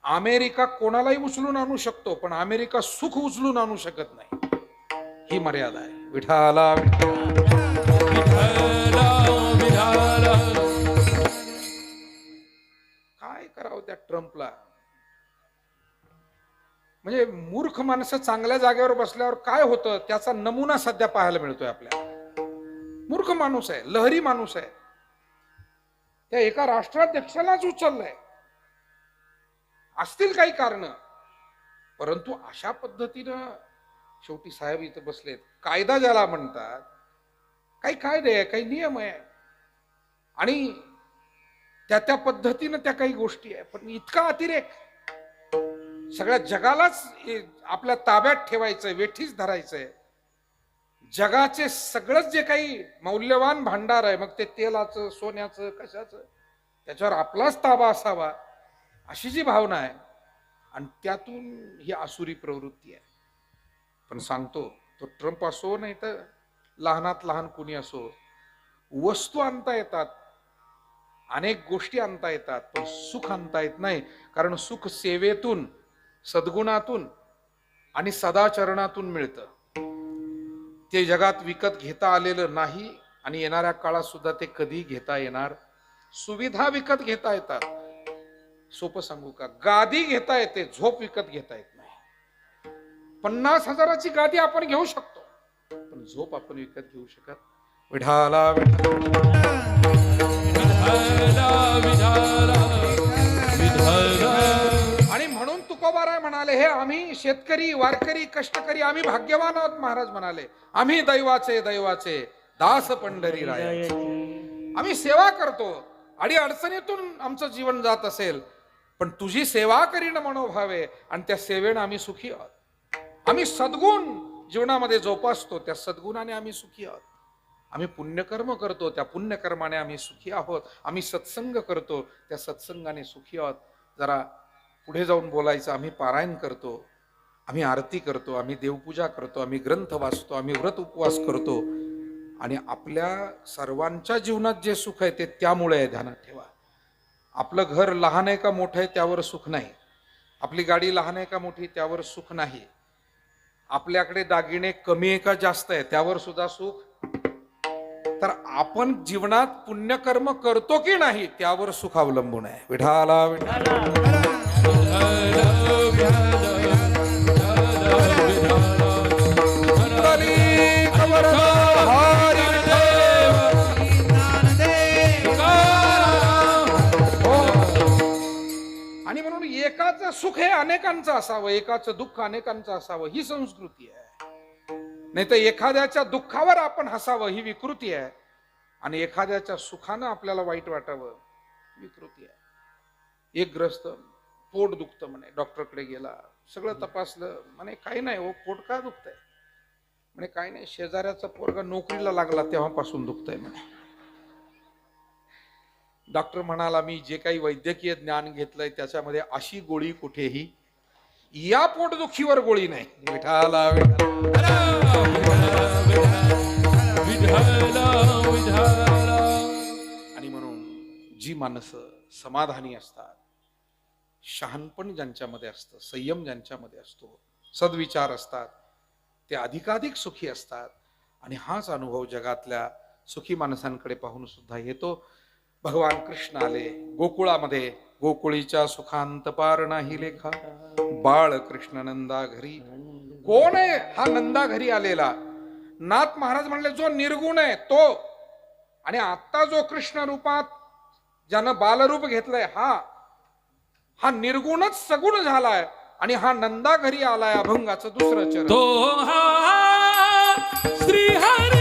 America कोणालाही उचलून आणू शकतो, पण अमेरिका सुख उचलून आणू शकत नाही. ही मर्यादा आहे. विठाला काय करावं त्या ट्रम्पला. म्हणजे मूर्ख माणसं चांगल्या जागेवर बसल्यावर काय होतं त्याचा नमुना सध्या पाहायला मिळतोय आपल्याला. मूर्ख माणूस आहे, लहरी माणूस आहे, त्या एका राष्ट्राध्यक्षालाच उचललंय. असतील काही कारण, परंतु अशा पद्धतीनं शेवटी साहेब इथं बसलेत. कायदा ज्याला म्हणतात, काही कायदे आहे, काही नियम आहे आणि त्या पद्धतीनं त्या काही गोष्टी आहे. पण इतका अतिरेक, सगळ्या जगालाच आपल्या ताब्यात ठेवायचंय, वेठीच धरायचंय. जगाचे सगळंच जे काही मौल्यवान भांडार आहे, मग ते तेलाचं, सोन्याचं, कशाचं, त्याच्यावर आपलाच ताबा असावा, अशी जी भावना आहे. आणि त्यातून ही आसुरी प्रवृत्ती आहे. पण सांगतो, तो ट्रम्प असो नाही तर लहानात लहान कुणी असो, वस्तू आणता येतात, अनेक गोष्टी आणता येतात, पण सुख आणता येत नाही. कारण सुख सेवेतून, सद्गुणातून आणि सदाचरणातून मिळतं. ते जगात विकत घेता आलेलं नाही आणि येणाऱ्या काळात सुद्धा ते कधी घेता येणार. सुविधा विकत घेता येतात. सोपं सांगू का, गादी घेता येते, झोप विकत घेता येत नाही. 50,000ची गादी आपण घेऊ शकतो, पण झोप आपण विकत घेऊ शकत. विठाला आणि म्हणून तुकोबाराय म्हणाले, हे आम्ही शेतकरी, वारकरी, कष्टकरी, आम्ही भाग्यवान आहोत. महाराज म्हणाले, आम्ही दैवाचे दास पंढरी रायाचे. आम्ही सेवा करतो, आणि अडचणीतून आमचं जीवन जात असेल, पण तुझी सेवा करीन मनोभावे, आणि त्या सेवेनं आम्ही सुखी आहोत. आम्ही सद्गुण जीवनामध्ये जोपासतो, त्या सद्गुणाने आम्ही सुखी आहोत. आम्ही पुण्यकर्म करतो, त्या पुण्यकर्माने आम्ही सुखी आहोत. आम्ही सत्संग करतो, त्या सत्संगाने सुखी आहोत. जरा पुढे जाऊन बोलायचं, आम्ही पारायण करतो, आम्ही आरती करतो, आम्ही देवपूजा करतो, आम्ही ग्रंथ वाचतो, आम्ही व्रत उपवास करतो, आणि आपल्या सर्वांच्या जीवनात जे सुख आहे ते त्यामुळे आहे. ध्यानात ठेवा, आपलं घर लहान आहे का मोठं आहे त्यावर सुख नाही, आपली गाडी लहान आहे का मोठी त्यावर सुख नाही, आपल्याकडे दागिने कमी आहे का जास्त आहे त्यावर सुद्धा सुख. तर आपण जीवनात पुण्यकर्म करतो की नाही त्यावर सुख अवलंबून आहे. विठाला आणि म्हणून एकाचं सुख हे अनेकांचं असावं, एकाचं दुःख अनेकांचं असावं, ही संस्कृती आहे. नाही तर एखाद्याच्या दुःखावर आपण हसावं, ही विकृती आहे. आणि एखाद्याच्या सुखानं आपल्याला वाईट वाटावं, विकृती आहे. एक ग्रस्त पोट दुखतं म्हणे, डॉक्टरकडे गेला, सगळं तपासलं, म्हणे काही नाही हो, पोट का दुखतंय? म्हणे काही नाही, शेजाऱ्याचा पोरगा नोकरीला लागला तेव्हापासून दुखतंय म्हणे. डॉक्टर म्हणाला, मी जे काही वैद्यकीय ज्ञान घेतलंय त्याच्यामध्ये अशी गोळी कुठेही या पोटदुखीवर गोळी नाही. विठाला आणि म्हणून जी माणसं समाधानी असतात, शहाणपण ज्यांच्यामध्ये असतं, संयम ज्यांच्यामध्ये असतो, सद्विचार असतात, ते अधिकाधिक सुखी असतात. आणि हाच अनुभव जगातल्या सुखी माणसांकडे पाहून सुद्धा येतो. भगवान कृष्ण आले गोकुळामध्ये, गोकुळीच्या सुखांत पार नाही लेखा, बाळ कृष्ण नंदा घरी. कोण आहे हा नंदा घरी आलेला? नाथ महाराज म्हणले, जो निर्गुण आहे तो. आणि आता जो कृष्ण रूपात ज्यानं बालरूप घेतलंय, हा निर्गुणच सगुण झालाय. आणि हा नंदा घरी आलाय, अभंगाचं दुसरं चरण. तो हा श्री हरी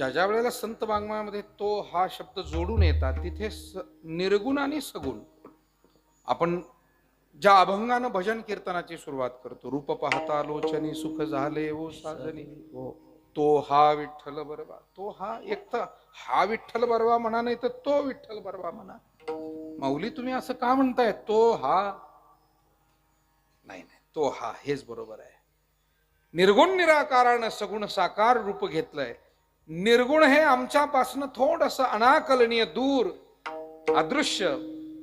ज्या ज्या वेळेला संत वाङ्मयामध्ये तो हा शब्द जोडून येतात तिथे निर्गुण आणि सगुण. आपण ज्या अभंगानं भजन कीर्तनाची सुरुवात करतो, रूप पाहता लोचनी सुख झाले ओ साजनी, तो हा विठ्ठल बरवा, तो हा एक तर हा विठ्ठल बरवा म्हणा, नाही तर तो विठ्ठल बरवा म्हणा. माऊली तुम्ही असं का म्हणताय? तो हा नाही, तो हा, हेच बरोबर आहे. निर्गुण निराकारानं सगुण साकार रूप घेतलंय. निर्गुण हे आमच्यापासनं थोडस अनाकलनीय, दूर, अदृश्य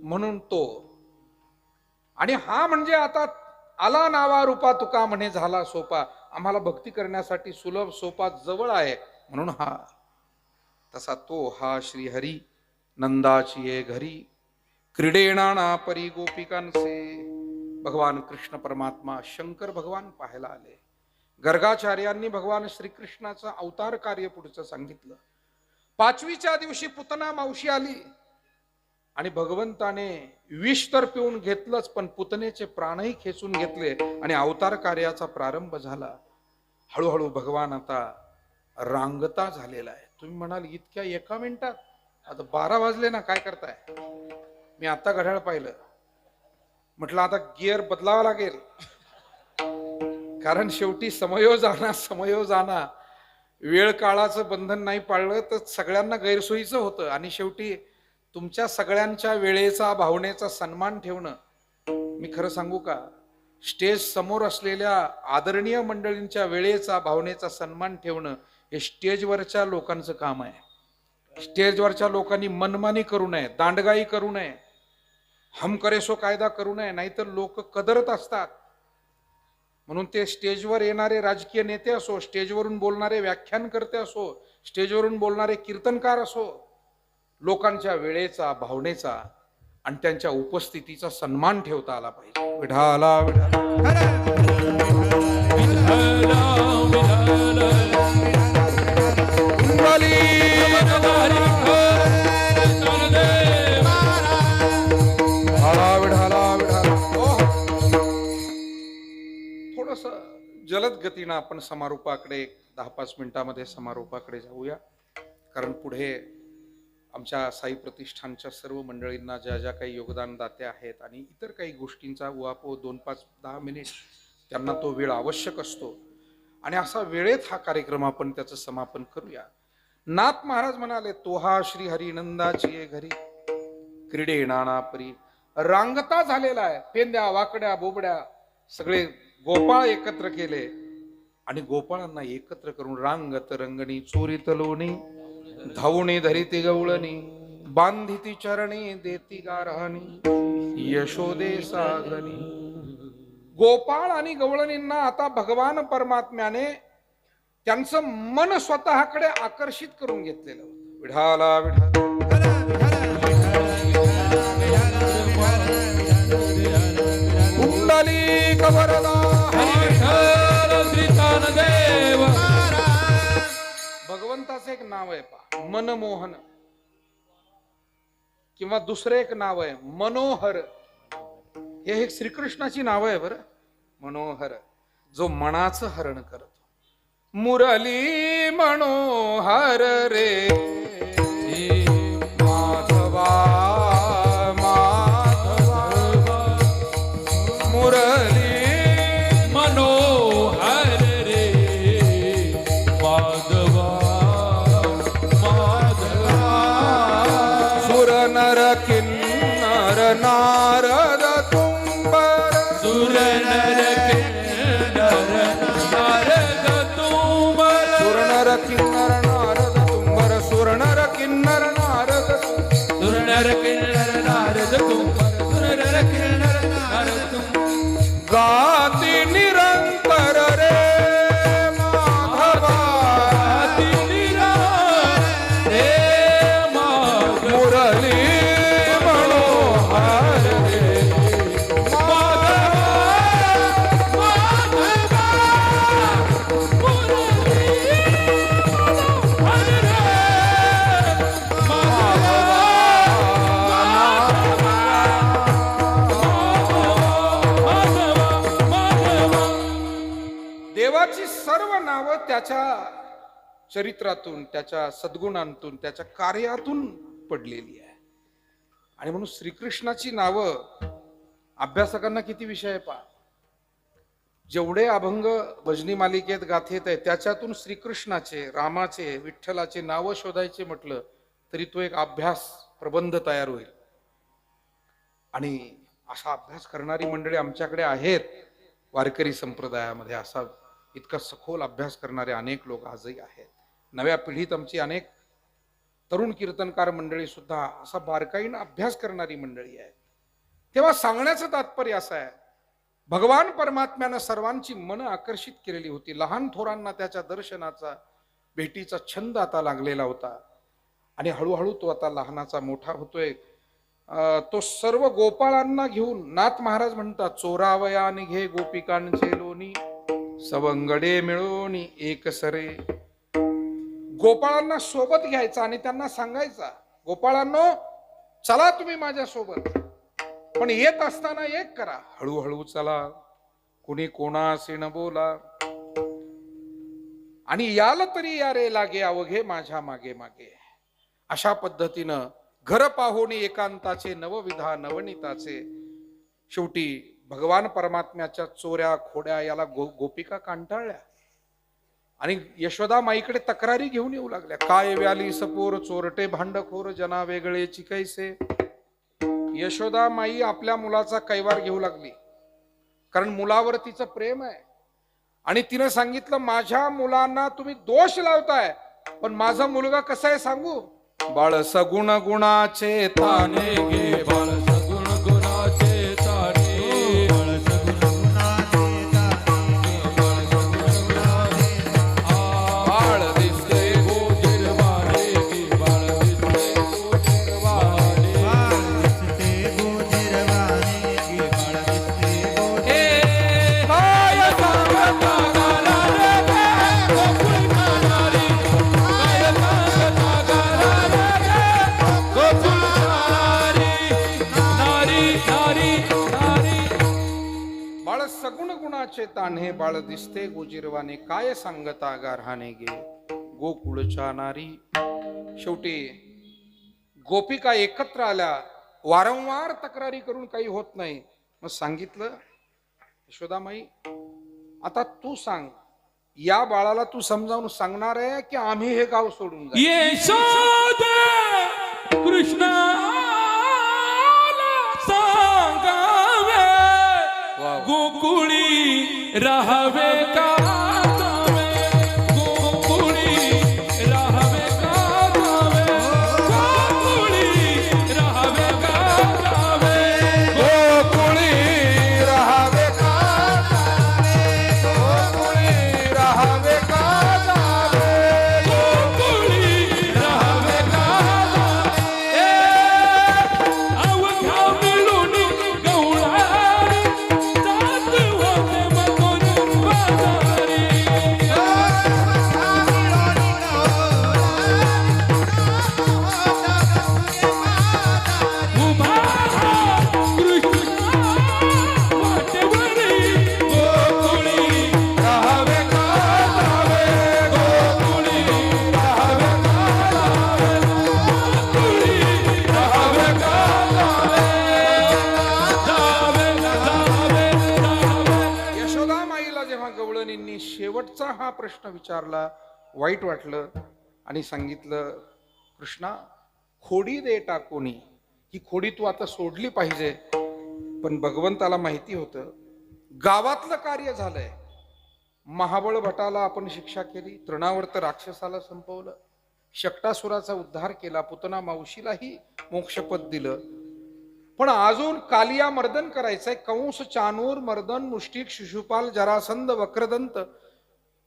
म्हणून तो, आणि हा म्हणजे आता आला नावा रूपा तुका म्हणे झाला सोपा, आम्हाला भक्ती करण्यासाठी सुलभ सोपा जवळ आहे म्हणून हा. तसा तो हा श्रीहरी नंदाची ये घरी, क्रीडेना परी गोपिकांचे. भगवान कृष्ण परमात्मा शंकर भगवान पाहायला आले. गर्गाचार्यांनी भगवान श्रीकृष्णाचं अवतार कार्य पुढचं सांगितलं. 5वीच्या दिवशी पुतना मावशी आली आणि भगवंताने विष तर पिऊन घेतलंच, पण पुतनेचे प्राणही खेचून घेतले आणि अवतार कार्याचा प्रारंभ झाला. हळूहळू भगवान आता रांगता झालेला आहे. तुम्ही म्हणाल इतक्या एका मिनिटात? आता 12 वाजले ना, काय करताय? मी आता घड्याळ पाहिलं, म्हटलं आता गिअर बदलावा लागेल, कारण शेवटी समयोजाना वेळ काळाचं बंधन नाही पाळलं तर सगळ्यांना गैरसोयीचं होतं. आणि शेवटी तुमच्या सगळ्यांच्या वेळेचा, भावनेचा सन्मान ठेवणं, मी खरं सांगू का, स्टेज समोर असलेल्या आदरणीय मंडळींच्या वेळेचा, भावनेचा सन्मान ठेवणं हे स्टेजवरच्या लोकांचं काम आहे. स्टेजवरच्या लोकांनी मनमानी करू नये, दांडगाई करू नये, हम करे सो कायदा करू नये, नाहीतर लोक कदरत असतात. म्हणून ते स्टेजवर येणारे राजकीय नेते असो, स्टेजवरून बोलणारे व्याख्यानकर्ते असो, स्टेजवरून बोलणारे कीर्तनकार असो, लोकांच्या वेळेचा, भावनेचा आणि त्यांच्या उपस्थितीचा सन्मान ठेवता आला पाहिजे. विठाला थोडस जलद गतीनं आपण समारोपाकडे 10-5 मिनिटांमध्ये समारोपाकडे जाऊया. कारण पुढे आमच्या साई प्रतिष्ठानच्या सर्व मंडळींना ज्या ज्या काही योगदानदाते आहेत आणि इतर काही गोष्टींचा उहापोह 2-5-10 मिनिट त्यांना तो वेळ आवश्यक असतो. आणि असा वेळेत हा कार्यक्रम आपण त्याचं समापन करूया. नाथ महाराज म्हणाले, तो हा श्री हरिनंदाची ये घरी, क्रीडे नाना परी. रांगता झालेला आहे. पेंद्या, वाकड्या, बोबड्या सगळे गोपाळ एकत्र केले आणि गोपाळांना एकत्र करून रांगत रंगणी, चोरीत लोणी, धावणी धरिती गवळणी, बांधिती चरणी देती गारहाणी, यशोदे सागणी. गोपाळ आणि गवळणींना आता भगवान परमात्म्याने त्यांचं मन स्वतःकडे आकर्षित करून घेतलेलं होतं. विठाला विठाला कुंडली कवरदा देव. भगवंताचं एक नाव आहे पा, मनमोहन, किंवा दुसरं एक नाव आहे मनोहर. हे एक श्रीकृष्णाची नाव आहे बरं. मनोहर, जो मनाचं हरण करतो. मुरली मनोहर रे माधवा माधवा, मुरली मनोहर रे माधवा माधवा. सुर नर किन्नर नारद तुंबर, सुर नर किन्नर नारद तुंबर, सुर नर किन्नर नारद तुंबर, सुर नर किन्नर नारद, सुर नर किन्नर नारद तुंबर, सुर नर किन्नर नारद तुंबर. गाती निरंतर रे माधवा, रे माधवा. मुरली मनोहर रे देवाची सर्व नावं त्याच्या चरित्रातून, त्याच्या सद्गुणांतून, त्याच्या कार्यातून पडलेली आहे. आणि म्हणून श्रीकृष्णाची नावं अभ्यासकांना किती विषय आहे पहा. जेवढे अभंग भजनी मालिकेत गाथेत आहे त्याच्यातून श्रीकृष्णाचे, रामाचे, विठ्ठलाचे नावं शोधायचे म्हटलं तरी तो एक अभ्यास प्रबंध तयार होईल. आणि असा अभ्यास करणारी मंडळी आमच्याकडे आहेत. वारकरी संप्रदायामध्ये असा इतका सखोल अभ्यास करणारे अनेक लोक आजही आहेत. नव्या पिढीत आमची अनेक तरुण कीर्तनकार मंडळी सुद्धा असा बारकाईनं अभ्यास करणारी मंडळी आहे. तेव्हा सांगण्याचं तात्पर्य असं आहे, भगवान परमात्म्यानं सर्वांची मनं आकर्षित केलेली होती. लहान थोरांना त्याच्या दर्शनाचा, भेटीचा छंद आता लागलेला होता. आणि हळूहळू तो आता लहानाचा मोठा होतोय. तो सर्व गोपाळांना घेऊन, नाथ महाराज म्हणतात, चोरावया निघे गोपिकांचे लोणी, सवंगडे मिळोनी एक सरे. गोपाळांना सोबत घ्यायचा आणि त्यांना सांगायचा, गोपाळांनो चला तुम्ही माझ्या सोबत, पण येत असताना एक करा, हळूहळू चला, कुणी कोणाशी न बोला, आणि याल तरी या रे लागे अवघे माझ्या मागे मागे. अशा पद्धतीनं घर पाहोनी एकांताचे, नवविधा नवनीताचे. शेवटी भगवान परमात्म्याच्या चोऱ्या खोड्या याला गोपिका कंटाळल्या आणि यशोदा माईकडे तक्रारी घेऊन येऊ लागल्या. काय व्याली सपोर चोरटे भांडखोर, जना वेगळे चिकैसे. यशोदा माई आपल्या मुलाचा कैवार घेऊ लागली, कारण मुलावर तिचं प्रेम आहे. आणि तिनं सांगितलं, माझ्या मुलांना तुम्ही दोष लावताय, पण माझा मुलगा कसा आहे सांगू. बाळ सगुण गुणाचे ताने गे, बाळ सगुण गुणाचे ताने, बाळ सगुण गुणाचे ताने, बाळ सगुण गुणाचे ताने. बाळ दिसते गोजिरवाणे गे, बाळ दिसते गोजिरवाणे, बाळ दिसते गोजिरवाणे गे, बाळ दिसते ए काय सांगता गाला रे गे, गोकुळ नारी, काय सांगता गाला रे गे, गोकुळ नारी, नारी नारी नारी. बाळ सगुण गुणाचे तान्हे, बाळ दिसते गोजिरवाने, काय सांगता गारहाने गे, गोकुळच्या नारी. शेवटी गोपिका एकत्र आल्या. वारंवार तक्रारी करून काही होत नाही. मग सांगितलं, यशोदामाई आता तू सांग, या बाळाला तू समजावून सांगणार आहे की आम्ही हे गाव सोडून जाऊ. यशोदा कृष्णाला सांगावे, गोकुळी राहावे का जावे, गोकुळी राहावे का जावे, गोकुळी राहावे का जावे, गोकुळी राहावे का जावे, गोकुळी राहावे का जावे, गोकुळी राहावे का जावे. अवघ्या मिळून गवळारी, जात होते मधुर बाजारी. उभा कृष्णा वाटेवरी, गोकुळी राहावे का जावे, गोकुळी राहावे का जावे, गोकुळी राहावे का जावे, जावे जावे. यशोदा माईला जेव्हा गवळणींनी शेवटचा हा प्रश्न विचारला, वाईट वाटलं आणि सांगितलं, कृष्णा खोडी दे टाकोनी, ही खोडी तू आता सोडली पाहिजे. पण भगवंताला माहिती होतं गावातलं कार्य झालंय. महाबळ भटाला आपण शिक्षा केली, तृणावर्त राक्षसाला संपवलं, शकटासुराचा उद्धार केला, पुतना मावशीलाही मोक्षपद दिलं. पण अजून कालिया मर्दन करायचंय. कंस, चानूर, मर्दन, मुष्टिक, शिशुपाल, जरासंध, वक्रदंत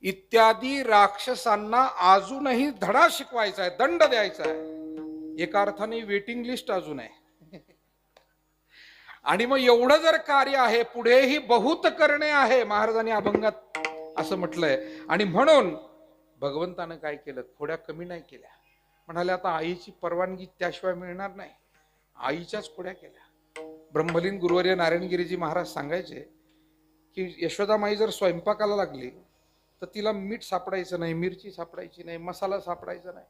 इत्यादी राक्षसांना अजूनही धडा शिकवायचा आहे, दंड द्यायचा आहे. एका अर्थाने वेटिंग लिस्ट अजून आहे. आणि मग एवढं जर कार्य आहे, पुढेही बहुत करणे आहे, महाराजांनी अभंगात असं म्हटलंय. आणि म्हणून भगवंतानं काय केलं, खोड्या कमी नाही केल्या. म्हणाले आता आईची परवानगी त्याशिवाय मिळणार नाही, आईच्याच खोड्या केल्या. ब्रह्मलीन गुरुवर्य नारायणगिरीजी महाराज सांगायचे की यशोदा माई जर स्वयंपाकाला लागली तर तिला मीठ सापडायचं नाही, मिरची सापडायची नाही, मसाला सापडायचा नाही.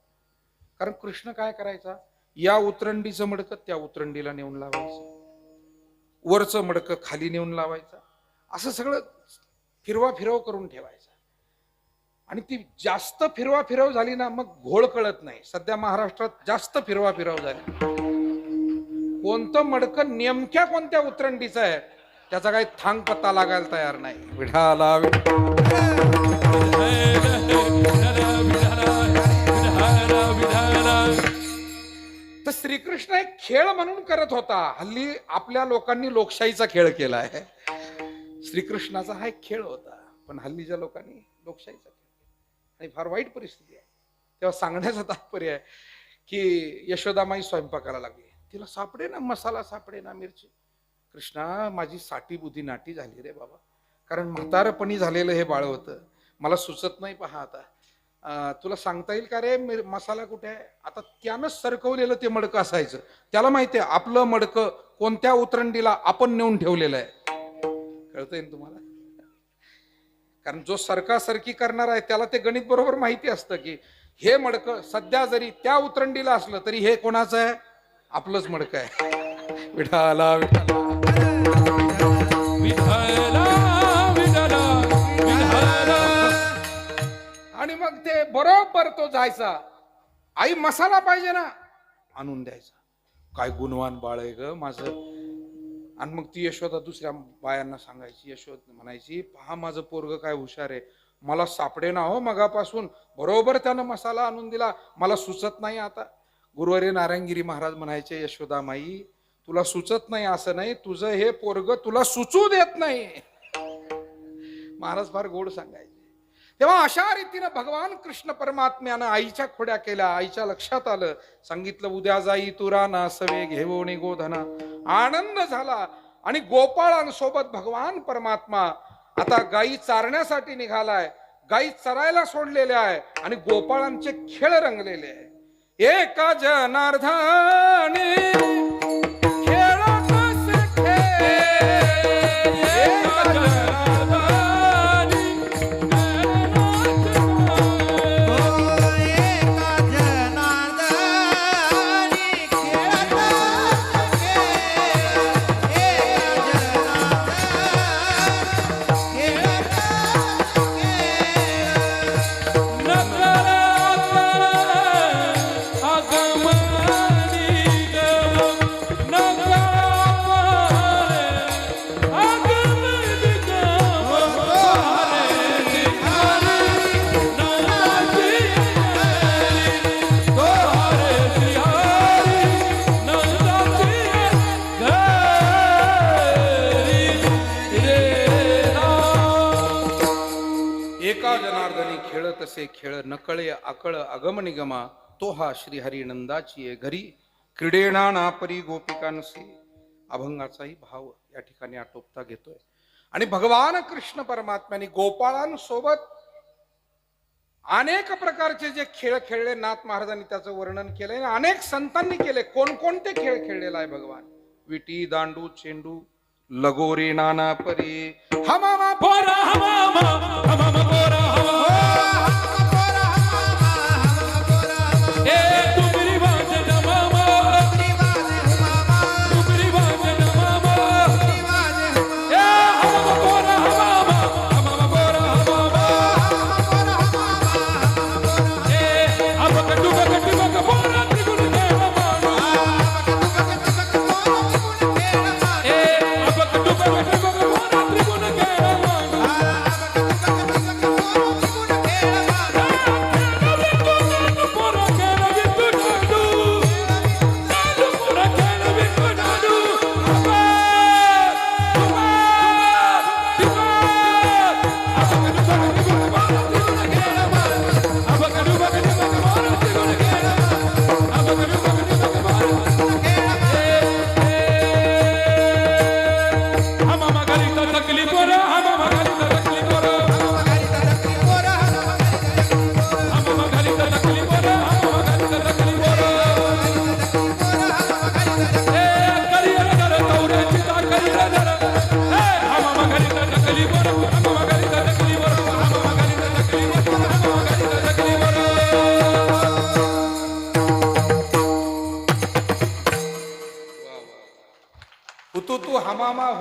कारण कृष्ण काय करायचा, या उतरंडीचं मडकं त्या उतरंडीला नेऊन लावायचं, वरचं मडकं खाली नेऊन लावायचं, असं सगळं फिरवा फिरव करून ठेवायचं. आणि ती जास्त फिरवा फिरव झाली ना, मग घोळ कळत नाही. सध्या महाराष्ट्रात जास्त फिरवा फिरव झाली. कोणतं मडकं नेमक्या कोणत्या उतरंडीचं आहे त्याचा काही थांग पत्ता लागायला तयार नाही. विठाला तर श्रीकृष्ण एक खेळ म्हणून करत होता. हल्ली आपल्या लोकांनी लोकशाहीचा खेळ केलाय. श्रीकृष्णाचा हा एक खेळ होता, पण हल्लीच्या लोकांनी लोकशाहीचा खेळ आणि फार वाईट परिस्थिती आहे. तेव्हा सांगण्याचं तात्पर्य आहे की यशोदामाई स्वयंपाकाला लागली, तिला सापडे ना मसाला, सापडे ना मिरची. कृष्णा, माझी साठी बुद्धी नाटी झाली रे बाबा, कारण म्हातारपणी झालेलं हे बाळ होतं, मला सुचत नाही. पहा आता तुला सांगता येईल का रे मसाला कुठे आहे? आता त्यानं सरकवलेलं ते मडकं असायचं, त्याला माहिती आहे आपलं मडकं कोणत्या उतरंडीला आपण नेऊन ठेवलेलं आहे. कळतंय ना तुम्हाला? कारण जो सरकासरकी करणार आहे त्याला ते गणित बरोबर माहिती असतं की हे मडकं सध्या जरी त्या उतरंडीला असलं तरी हे कोणाचं आहे, आपलंच मडकं आहे. विठाला विठाला आणि मग ते बरोबर तो जायचा, आई मसाला पाहिजे ना, आणून द्यायचा. काय गुणवान बाळ आहे ग माझं. आणि मग ती यशोदा दुसऱ्या बायांना सांगायची, यशोदा म्हणायची, पहा माझं पोरग काय हुशार आहे, मला सापडे ना हो मगापासून, बरोबर त्यानं मसाला आणून दिला, मला सुचत नाही. आता गुरुवारी नारायणगिरी महाराज म्हणायचे, यशोदामाई तुला सुचत नाही असं नाही, तुझं हे पोरग तुला सुचू देत नाही. महाराज फार गोड सांगायचे. तेव्हा अशा रीतीनं भगवान कृष्ण परमात्म्यानं आईच्या खोड्या केल्या. आईच्या लक्षात आलं, सांगितलं उद्या जाई तुरा ना सवे घेवोनी गोधना. आनंद झाला आणि गोपाळांसोबत भगवान परमात्मा आता गायी चारण्यासाठी निघालाय. गायी चरायला सोडलेल्या आहे आणि गोपाळांचे खेळ रंगलेले आहे. एका जनार्दनी खेळत असे खेळ, एका जनार्दनी एका जनार्दनी खेळत असे खेळ, एका जनार्दनी खेळत एका जनार्दनी खेळत असे खेळ, नकळे आकळ अगम निगमा. तो हा श्रीहरी नंदाची आहे घरी, क्रीडेना ना परी गोपिकांसी. अभंगाचाही भाव या ठिकाणी आटोपता घेतोय. आणि भगवान कृष्ण परमात्म्याने गोपाळांसोबत अनेक प्रकारचे जे खेळ खेळले, नाथ महाराजांनी त्याचं वर्णन केलंय, अनेक संतांनी केले. कोणकोणते खेळ खेळलेला आहे भगवान? विटी, दांडू, चेंडू, लगोरी, नाना परी, हमामा पोरा हमामा, हमामा पोरा हमामा, ए तुमरी बाजे नमामा, तुमरी बाजे नमामा, ए हमामा पोरा हमामा, हमामा पोरा हमामा, ए अपकटू बकटू बक पोरा त्रिगुण देवा मानो, ए अपकटू बकटू बक पोरा त्रिगुण देवा मानो.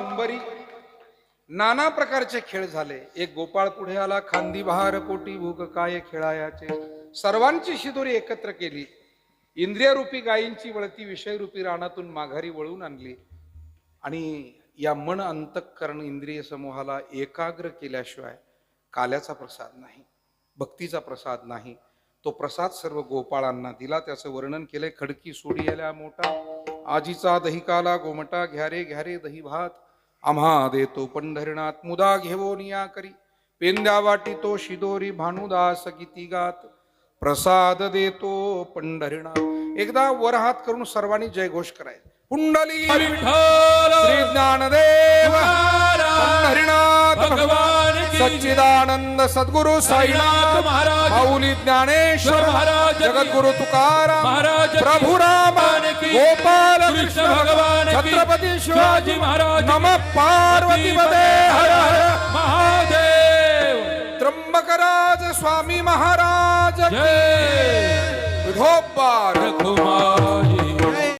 मुंबरी नाना प्रकारचे खेळ झाले. एक गोपाळ पुढे आला, खांदी बहार पोटी भूक काय खेळायाचे. सर्वांची शिदोरी एकत्र केली. इंद्रियरूपी गायींची वळती विषयरूपी रानातून माघारी वळून आणली. आणि या मन अंतःकरण इंद्रिय समूहाला एकाग्र केल्याशिवाय काल्याचा प्रसाद नाही, भक्तीचा प्रसाद नाही. तो प्रसाद सर्व गोपाळांना दिला. त्याचं वर्णन केलंय. खडकी सोडी आल्या मोठा, आजीचा दही काला गोमटा. घ्यारे घ्यारे दही भात, आम्हा देतो पंढरीनाथ. मुदा घेवो निया करी, पेंद्या वाटी तो शिदोरी. भानुदास गीती गात, प्रसाद देतो पंढरीनाथ. एकदा वर हात करून सर्वांनी जयघोष करायचा. पुंडली विठ्ठल श्री ज्ञानदेव तुकाराम पंढरीनाथ भगवान की जय. सच्चिदानंद सद्गुरु साईनाथ साईनाथ महाराज, माऊली ज्ञानेश्वर महाराज की, जगद्गुरु तुकाराम महाराज की, प्रभु राम भगवान की, गोपाल कृष्ण भगवान की, छत्रपती शिवाजी शिवाजी महाराज की, नमः पार्वती पदे हर हर महादेव त्र्यंबकराज स्वामी महाराज की जय विठोबा रघुमाई